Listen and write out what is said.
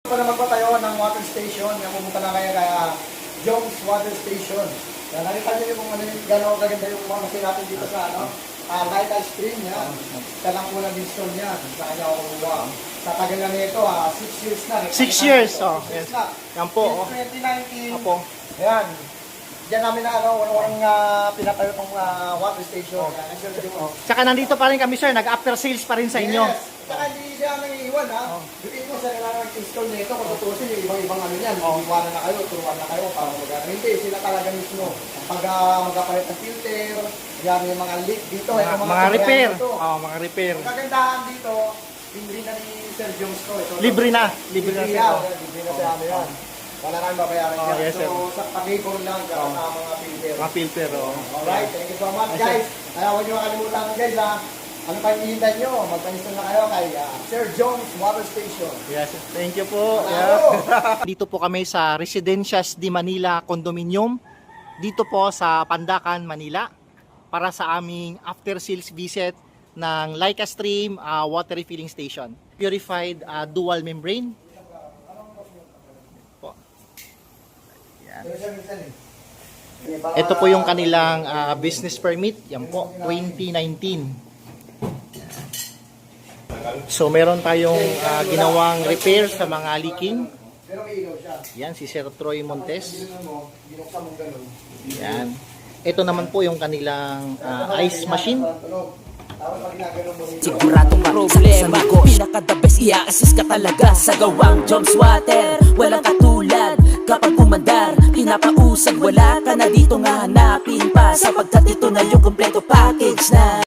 Para magpatayo ng water station, yung pumunta na kayo kaya Jones Water Station. Yan, nakita niyo yung ano yung gano'n kaganda yung mga machine natin dito sa Vital Stream yan. Ito lang po nag-install niya. Sa kanya ako kumuha. Sa tagal na nito, 6 years na. 6 years, oh. Yes. Yan po, oh. Since 2019. Apo. Ayan. Diyan namin na walang pinatayo ng water station. Yan. Tsaka nandito pa rin kami, sir. Nag-after sales pa rin sa inyo. Yes. Saka hindi siya nang-iiwan, ha? Yung ito sa nila nag-install nito, kung tutusin yung ibang ano yan, iwanan na kayo, turuan na kayo para mag-ano. Hindi, sila talaga mismo. Pag mag-aparate ng filter, yan yung mga leak dito. Mga repair. Mga repair. Ang kagandahan dito, libre na ni Sir Jones to. Libre na. Libre na, sir. Libre na sa amin yan. Wala nang babayaran yan. Yes, sir. So, sa pag-icon lang, sa mga filter. Mga filter, oh. Alright, thank you so much, guys. Kaya huwag niyo makalimutan, guys, ha. Ano pa hinihintay nyo? Magpa-install na kayo kay Sir Jones Water Station. Yes, thank you po. Yeah. Dito po kami sa Residencias de Manila Condominium. Dito po sa Pandacan, Manila. Para sa aming after sales visit ng Leica Stream water refilling station. Purified dual membrane. Po. Yan. Ito po yung kanilang business permit. Yan po, 2019. So meron tayong ginawang repair sa mga leaking. Yan si Sir Troy Montes. Yan. Ito naman po yung kanilang ice machine. Siguradong problema ko, pinaka-the best, i-assist ka talaga sa gawang Jones Water. Walang katulad kapag umandar, pinapausag, wala ka na dito nga hanapin pa, sapagkat ito na yung kompleto package na